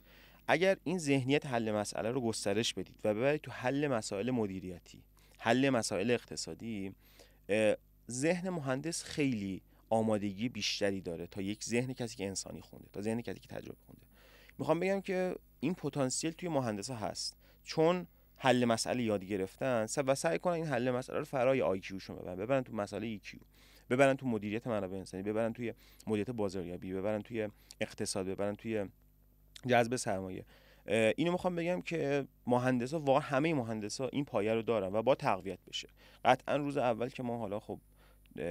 Speaker 2: اگر این ذهنیت حل مسئله رو گسترش بدید و ببرید تو حل مسائل مدیریتی، حل مسائل اقتصادی، ذهن مهندس خیلی آمادگی بیشتری داره تا یک ذهن کسی که انسانی خونده، تا ذهن کسی که تجربه خونده. میخوام بگم که این پتانسیل توی مهندسا هست، چون حل مسئله یاد گرفتن و سعی کنن این حل مسئله رو فرای IQ شون ببرن تو مسئله EQ. ببرن تو مدیریت منابع انسانی، ببرن توی مدیریت بازاریابی، ببرن توی اقتصاد، ببرن توی جذب سرمایه. اینو میخوام بگم که مهندسا، واقعا همه مهندسا این پایه رو دارن و با تقویت بشه. قطعا روز اول که ما حالا خب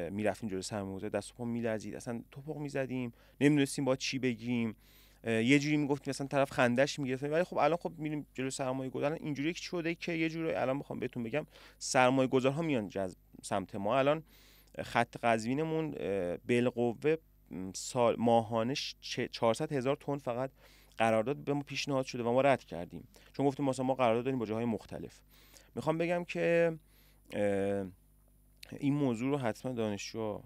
Speaker 2: میرفتیم جلوی سرمایه‌گذار، دست و پا میلرزید، اصلا توپق میزدیم، نمیدونستیم با چی بگیم، یه جوری میگفتیم مثلا طرف خندش میگرفت. ولی خب الان خب میریم جلوی سرمایه‌گذار، اینجوری شده که یه جوری الان میخوام بهتون بگم سرمایه‌گذارها میان سمت ما. الان خط قزوینمون بالقوه سال ماهانه 400,000 تن فقط قرارداد به ما پیشنهاد شده و ما رد کردیم، چون گفتیم مثلا ما قرارداد داریم با جاهای مختلف. میخوام بگم که این موضوع رو حتما دانشجوها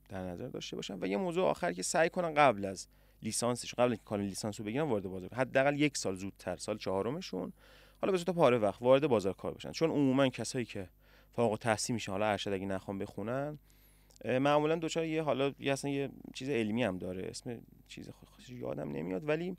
Speaker 2: در نظر داشته باشن. و یه موضوع آخر که سعی کنن قبل از لیسانسش، قبل اینکه کانون لیسانس رو بگیرن، وارد بازار، حداقل 1 سال زودتر، سال 4مشون، حالا به صورت پاره وقت وارد بازار کار بشن. چون عموما کسایی که فارغ التحصیل میشن، حالا ارشد اگه نخوام بخونن، معمولا دوچار یه حالا اصلا یه چیز علمی هم داره، اسم چیز خاصی یادم نمیاد، ولی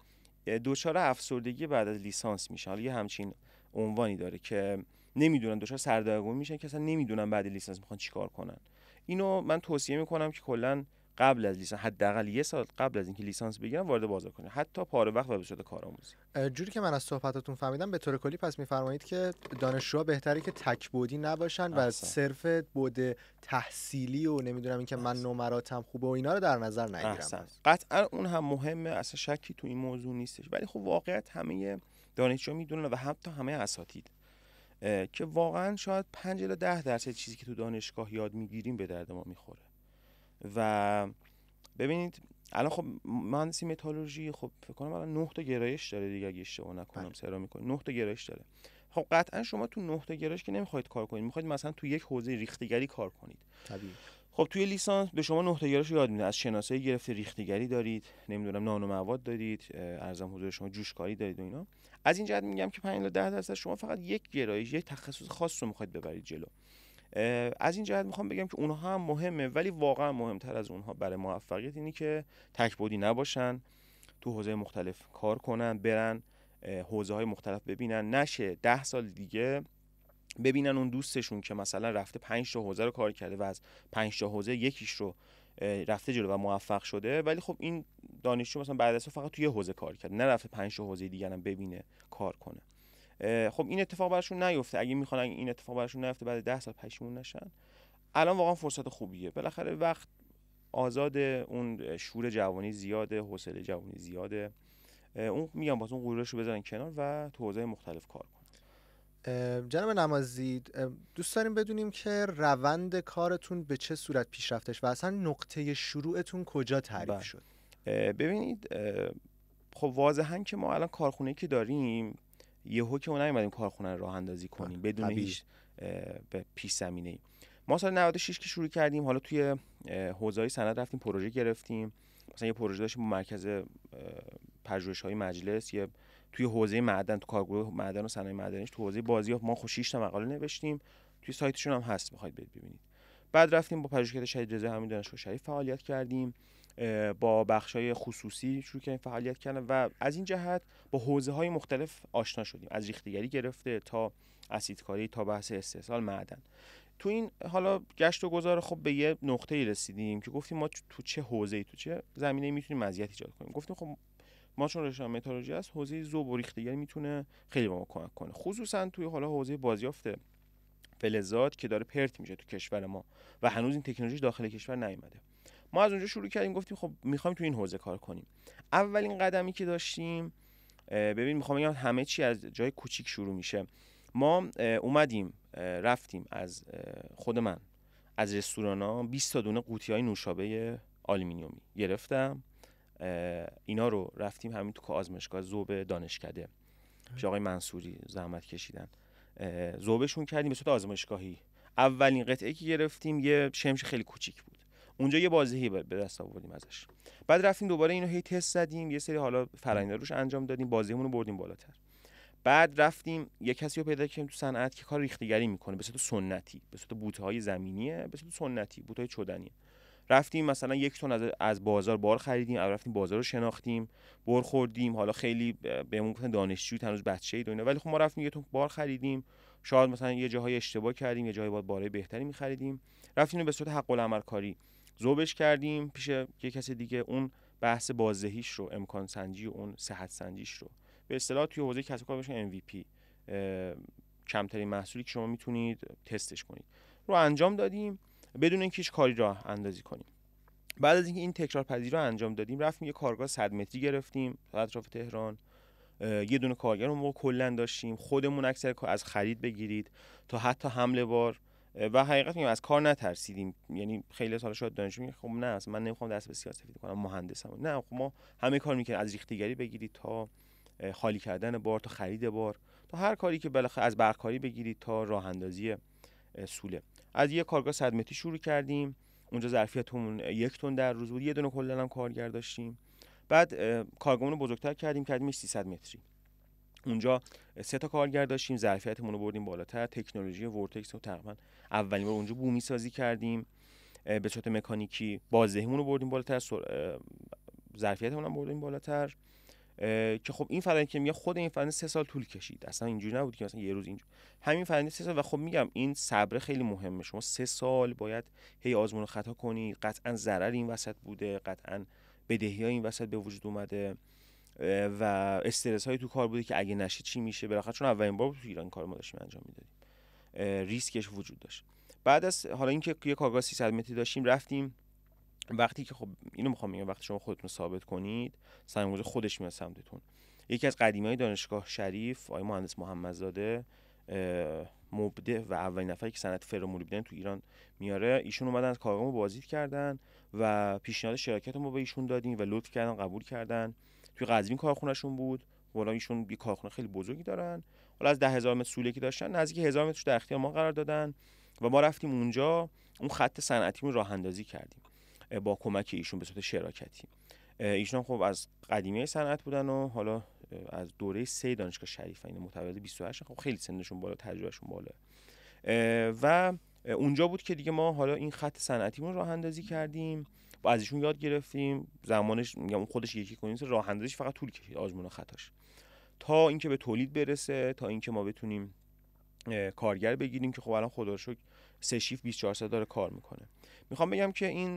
Speaker 2: دوچار افسردگی بعد از لیسانس میشن. حالا یه همچین عنوانی داره که نمیدونن، دوچار سردرگمی میشن که اصلا نمیدونن بعد لیسانس میخوان چیکار کنن. اینو من توصیه میکنم که کلا قبل از لیسانس، حداقل 1 سال قبل از اینکه لیسانس بگیرن، وارد بازار کنن، حتی پاره وقت و به صورت کارآموزی.
Speaker 1: جوری که من از صحبتاتون فهمیدم، به طور کلی پس میفرمایید که دانشجوها بهتره که تک بعدی نباشن و صرف بعد تحصیلی و نمیدونم این که من نمراتم خوبه و اینا رو در نظر نگیرم.
Speaker 2: قطعا اون هم مهمه، اصلا شکی تو این موضوع نیستش، ولی خب واقعیت همه دانشجوها میدونن و حتی همه اساتید که واقعا شاید 5 الی 10% چیزی که تو دانشگاه یاد میگیریم به درد ما میخوره. و ببینید الان خب مهندسی متالورژی خب فکر کنم الان 9 تا گرایش داره دیگه، اگه اشتباه نکنم سرامیک 9 تا گرایش داره. خب قطعا شما تو 9 تا گرایش که نمیخواید کار کنید، میخواید مثلا تو یک حوزه ریختگری کار کنید.
Speaker 1: طبیعی.
Speaker 2: خب توی لیسانس به شما 9 تا گرایش یاد میده، از شناسایی گرفته، ریختگری دارید، نمیدونم نانو مواد دارید، ارزم حضور شما جوشکاری دارید و اینا. از این جهت میگم که 5 الی 10% شما فقط یک گرایش، یک تخصص خاص رو میخواید ببرید جلو. از این جهت میخوام بگم که اونها هم مهمه، ولی واقعا مهمتر از اونها برای موفقیت اینی که تک‌بعدی نباشن، تو حوزه مختلف کار کنن، برن حوزه های مختلف ببینن، نشه 10 سال دیگه ببینن اون دوستشون که مثلا رفته 5 تا حوزه رو کار کرده و از 5 تا حوزه یکیش رو رفته جلو و موفق شده، ولی خب این دانشجو مثلا بعد از فقط توی حوزه کار کرده، نرفته 5 تا حوزه دیگه هم ببینه کار کنه. خب این اتفاق براشون نیفته. اگه میخوان این اتفاق براشون نیفته، بعد 10 سال پشیمون نشن، الان واقعا فرصت خوبیه. بالاخره وقت آزاد، اون شور جوانی زیاده، حوصله جوانی زیاده، اون میگم واسه اون غرورشو بذارن کنار و تو حوزه مختلف کار کنن.
Speaker 1: جناب نمازی، دوست داریم بدونیم که روند کارتون به چه صورت پیش رفتش و اصلا نقطه شروعتون کجا تعریف شد.
Speaker 2: ببینید خب واضحا که ما الان کارخونه که داریم، یهو که ما نیومدیم کارخونه رو راه اندازی کنیم بدون هیچ به پیش زمینه‌ای. ما سال 96 که شروع کردیم، حالا توی حوزه‌های صنعت رفتیم پروژه گرفتیم. مثلا یه پروژه داشتیم با مرکز پژوهش‌های مجلس، یه توی حوزه معدن، تو کارگروه معدن و صنایع معدنیش، تو حوزه بازیافت ما 6 تا مقاله نوشتیم، توی سایتشون هم هست بخواید ببینید. بعد رفتیم با پژوهشگاه شهید رضا همین دانشگاه شریف فعالیت کردیم، با بخشای خصوصی شروع کردیم فعالیت کردن و از این جهت با حوزه‌های مختلف آشنا شدیم، از ریختگری گرفته تا اسیدکاری تا بحث استحصال معدن. تو این حالا گشت و گذار خب به یه نقطه‌ای رسیدیم که گفتیم ما تو چه حوزه‌ای، تو چه زمینه‌ای میتونیم مزیت ایجاد کنیم. گفتیم خب ما چون رشته متالورژی است، حوزه ذوب و ریختگری میتونه خیلی به ما کمک کنه، خصوصا توی حالا حوزه بازیافت فلزات که داره پرت میشه تو کشور ما و هنوز این تکنولوژی داخل کشور نیومده. ما از اونجا شروع کردیم، گفتیم خب میخوایم تو این حوزه کار کنیم. اولین قدمی که داشتیم، ببین میخوام بگم همه چی از جای کوچیک شروع میشه. ما اومدیم رفتیم از خود من از رستورانا 20 تا دونه قوطی‌های نوشابه آلومینیومی گرفتم، اینا رو رفتیم همین تو آزمایشگاه ذوب دانشکده پیش آقای منصوری زحمت کشیدن، ذوبشون کردیم به صورت آزمایشگاهی. اولین قطعه که گرفتیم یه شمش خیلی کوچیک بود، اونجا یه بازدهی به دست آوردیم ازش. بعد رفتیم دوباره اینو هی تست زدیم، یه سری حالا فرآیند روش انجام دادیم، بازدهیمون رو بردیم بالاتر. بعد رفتیم یه کسی رو پیدا کردیم تو صنعت که کار ریختگری میکنه به صورت سنتی، به صورت بوته‌های زمینیه، به صورت سنتی، بوته‌های چدنی. رفتیم مثلا 1 تن از بازار بار خریدیم، رفتیم بازار رو شناختیم، بر خوردیم. حالا خیلی بهمون گفتن دانشجو، هنوز بچه‌ای دونه، ولی خب ما رفتیم 1 تن بار خریدیم. شاید مثلا یه جاهای اشتباه کردیم، یه جایی باید بارای بهتری می‌خریدیم. رفتیم به صورت حق العمل کاری ذوبش کردیم پیش یه کسی دیگه. اون بحث بازدهیش رو، امکان سنجی و اون صحت سنجیش رو، به اصطلاح توی حوزه کسب و کار بهش MVP، کمترین محصولی که شما میتونید تستش کنید، رو انجام دادیم بدون اینکه هیچ کاری راه اندازی کنیم. بعد از اینکه این تکرار پذیری رو انجام دادیم، رفتیم یه کارگاه 100 متری گرفتیم تو اطراف تهران. یه دونه کارگر رو ما کلا داشتیم، خودمون اکثر از خرید بگیرید تا حتی حمل بار. و حقیقت میگم از کار نترسیدیم. یعنی خیلی سال شاید دانشجو میگه خب نه اصلا من نمیخوام دست به سیاست کنم، مهندسم. نه خب ما همه کار میکنیم، از ریختگری بگیرید تا خالی کردن بار، تا خرید بار، تا هر کاری که بالاخره، از برقکاری بگیرید تا راه اندازی سوله. از یه کارگاه 100 متری شروع کردیم. اونجا ظرفیتمون 1 تن در روز بود. یه دونه کلا هم کارگر داشتیم. بعد کارگاهمون رو بزرگتر کردیمش 300 متری. اونجا 3 تا کارگر داشتیم، ظرفیتمون رو بردیم بالاتر. تکنولوژی ورتکس رو تقریبا اولین بار اونجا بومی سازی کردیم به صورت مکانیکی. بازدهیمون رو بردیم بالاتر، ظرفیتمون هم بردیم بالاتر. که خب این فرآیند که میگه، خود این فرآیند 3 سال طول کشید. اصلا اینجوری نبود که مثلا یه روز اینجوری، همین فرآیند 3 سال. و خب میگم این صبر خیلی مهمه. شما 3 سال باید هی آزمون و خطا کنی. قطعا ضرر این وسط بوده، قطعا بدهی‌ها این وسط به وجود اومده و استرس های تو کار بوده که اگه نشه چی میشه. بالاخره چون اولین بار تو ایران کار ما داشتیم انجام میدادیم، ریسکش وجود داشت. بعد از حالا اینکه یه کارگاه 300 متری داشتیم، رفتیم وقتی که خب اینو میخوام بگم، وقتی شما خودتون ثابت کنید، سرمایه‌گذار خودش میاد سمتتون. یکی از قدیمیای دانشگاه شریف، آقای مهندس محمدزاده، مبدع و اولین نفری که صنعت فرامولیبدن تو ایران میاره، ایشون اومدن از کارگاهمو بازدید کردن و پیشنهاد شراکت ما به ایشون دادیم و لطف کردن، قبول کردن. توی قزوین کارخونه‌شون بود. والا ایشون یه کارخونه خیلی بزرگی دارن. حالا از 10,000 متر سوله که داشتن، نزدیک 1000 مترش در اختیار ما قرار دادن و ما رفتیم اونجا اون خط صنعتیمون راه اندازی کردیم با کمک ایشون به صورت شراکتی. ایشون هم خب از قدیمی صنعت بودن و حالا از دوره 3 دانشگاه شریف، این متولد 28، خب خیلی سنشون بالا، تجربهشون بالا. و اونجا بود که دیگه ما حالا این خط صنعتیمون راه اندازی کردیم و از ایشون یاد گرفتیم. زمانش میگم اون خودش یکی کنیم، راه اندازیش فقط طول کشید، آزمون و خطاش، تا اینکه به تولید برسه، تا اینکه ما بتونیم کارگر بگیریم که خب الان خدا رو شکر 3 شیفت 24 ساعت داره کار میکنه. میخوام بگم که این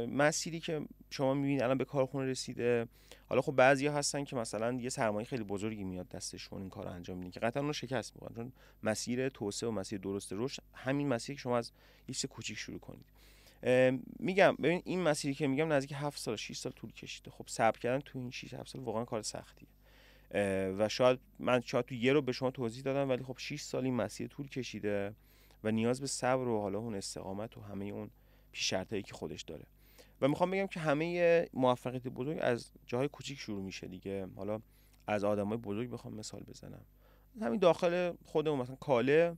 Speaker 2: مسیری که شما میبینید الان به کارخونه رسیده، حالا خب بعضیا هستن که مثلا یه سرمایه خیلی بزرگی میاد دستشون این کارو انجام میدن که قطعا اون شکست میکنن، چون مسیر توسعه و مسیر درست رشد همین مسیری که شما از یه چیز کوچیک شروع کنید. میگم ببین این مسیری که میگم نزدیک 7 سال 6 سال طول کشیده. خب صبر کردن تو این 6 7 سال واقعا کار سختیه و شاید تو یه رو به شما توضیح دادم، ولی خب 6 سال این مسیر طول کشیده و نیاز به صبر و حالا اون استقامت و همه اون پیش شرطایی که خودش داره. و میخوام بگم که همه موفقیت بزرگ از جاهای کوچیک شروع میشه دیگه. حالا از آدمای بزرگ بخوام مثال بزنم، همین داخل خودمون، مثلا کاله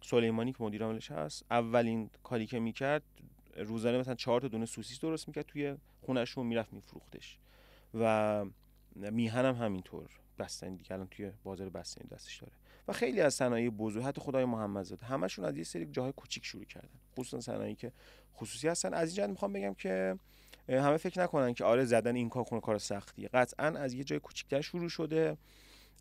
Speaker 2: سلیمانی که مدیر عاملش هست، اولین کاری که میکرد روزانه مثلا 4 تا دونه سوسیس درست میکرد توی خونه‌شون، میرفت میفروختش. و میهن هم همینطور، بستنی دیگه الان توی بازار بستنی دستش داره. و خیلی از صنایع بزرگ، حتی خدای محمدزاده، همشون از یه سری جاهای کوچیک شروع کردن، خصوصا صنایعی که خصوصی هستن. از این جهت میخوام بگم که همه فکر نکنن که آره زدن این کارخونه کار سختیه. قطعاً از یه جای کوچیک‌تر شروع شده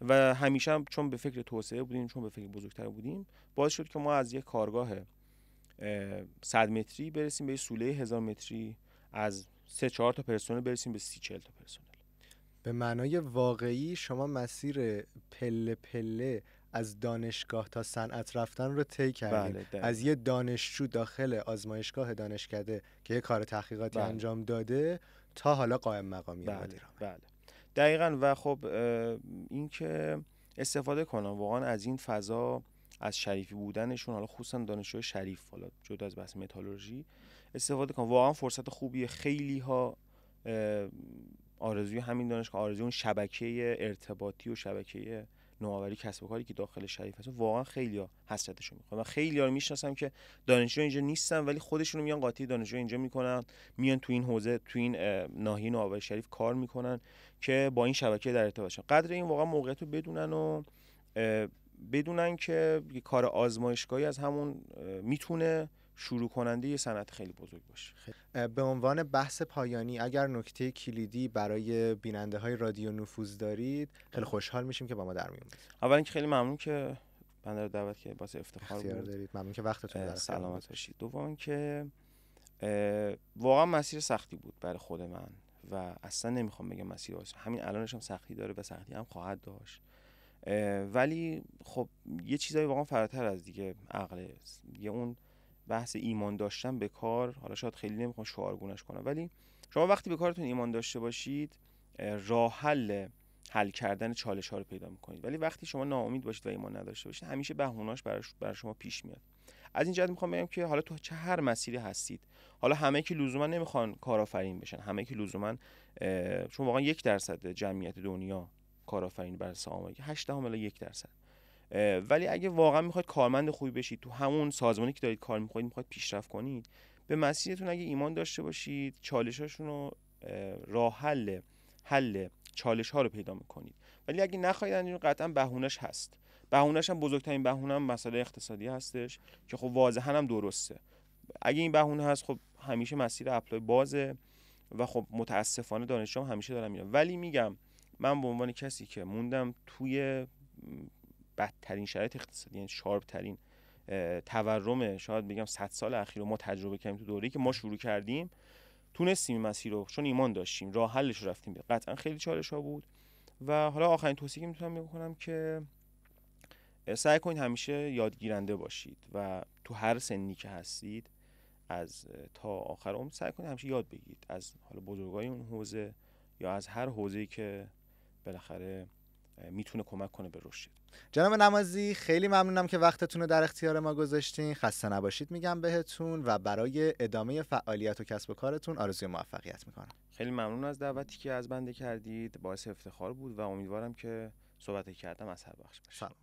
Speaker 2: و همیشه هم چون به فکر توسعه بودیم، چون به فکر بزرگتر بودیم، باعث شد که ما از یک کارگاه 100 متری برسیم به سوله 1000 متری، از 3-4 تا پرسنل برسیم به 30-40 تا پرسنل.
Speaker 1: به معنای واقعی شما مسیر پله پله از دانشگاه تا صنعت رفتن رو طی کردیم.
Speaker 2: بله،
Speaker 1: از یه دانشجو داخل آزمایشگاه دانشکده که یه کار تحقیقاتی انجام داده تا حالا قائم مقامی مدیر عامل.
Speaker 2: بله دقیقاً. و خب این که استفاده کنم واقعا از این فضا، از شریفی بودنشون، حالا خصوصا دانشجوی شریف، حالا جدا از بحث متالورژی، استفاده کنم. واقعا فرصت خوبیه. خیلی ها آرزوی همین دانشگاه، آرزوی اون شبکه ارتباطی و شبکه نوآوری کسب و کاری که داخل شریف هست، واقعا خیلی‌ها حسرتشو می‌خورن. و خیلی‌ها رو میشناسم که دانشجو اینجا نیستن ولی خودشونو میان قاطی دانشجو اینجا میکنن، میان تو این حوزه، تو این ناحیه نوآوری شریف کار میکنن که با این شبکه در ارتباط باشن. قدر این واقعا موقعیت رو بدونن و بدونن که کار آزمایشگاهی از همون میتونه شروع کننده یه صنعت خیلی بزرگ باشه.
Speaker 1: به عنوان بحث پایانی اگر نکته کلیدی برای بیننده های رادیو نفوذ دارید خیلی خوشحال میشیم که با ما در میون باشید.
Speaker 2: اولا اینکه خیلی ممنون که بنده رو دعوت کردید، واسه افتخار بود.
Speaker 1: دارید. ممنون که وقتتون در اختیار
Speaker 2: سلامت باشید. دوم که واقعا مسیر سختی بود برای خود من و اصلا نمیخوام بگم مسیر آسون، همین الانش هم سختی داره و سختی هم خواهد داشت، ولی خب یه چیزایی واقعا فراتر از دیگه عقله. یه اون بحث ایمان داشتن به کار، حالا شاید خیلی نمیخوام شعارگونش کنم، ولی شما وقتی به کارتون ایمان داشته باشید راه حل کردن چالش ها رو پیدا میکنید، ولی وقتی شما ناامید باشید و ایمان نداشته باشید همیشه بهونه‌اش برای شما پیش میاد. از این جهت میخوام بگم که حالا تو چه هر مسیری هستید، حالا همه که لزوما نمیخوان کارآفرین بشن، همه که لزوما، چون واقعا 1% جمعیت دنیا کارآفرین بر اساس آماری 8.1%، ولی اگه واقعا میخواید کارمند خوبی بشید تو همون سازمانی که دارید کار میخواید پیشرفت کنید، به مسیرتون اگه ایمان داشته باشید چالشاشون رو راه حل چالش ها رو پیدا میکنید. ولی اگه نخواهید انجام قطعا بهونه‌اش هست. بهونه‌اش هم بزرگترین بهونه هم مسئله اقتصادی هستش که خب واضحا هم درسته. اگه این بهونه هست خب همیشه مسیر اپلای بازه و خب متاسفانه دانشجوام همیشه دارم میرم، ولی میگم من به عنوان کسی که موندم توی بدترین شرایط اقتصادی، یعنی شارپ ترین تورم شاید بگم 100 سال اخیر رو ما تجربه کردیم تو دوره‌ای که ما شروع کردیم، تونستیم این مسیر رو چون ایمان داشتیم راه حلش رو رفتیم. قطعا خیلی چالش‌ها بود و حالا آخرین توصیه‌ای که میتونم بکنم که سعی کنید همیشه یادگیرنده باشید و تو هر سنی که هستید از تا آخر عمر سعی کنید همیشه یاد بگیرید از حالا بزرگای اون حوزه یا از هر حوزه‌ای که بالاخره میتونه کمک کنه به رشد.
Speaker 1: جناب نمازی خیلی ممنونم که وقتتون رو در اختیار ما گذاشتین. خسته نباشید میگم بهتون و برای ادامه فعالیت و کسب و کارتون آرزوی موفقیت میکنم.
Speaker 2: خیلی ممنون از دعوتی که از بنده کردید، باعث افتخار بود و امیدوارم که صحبتی کردم اثر بخش باشه.
Speaker 1: سلام.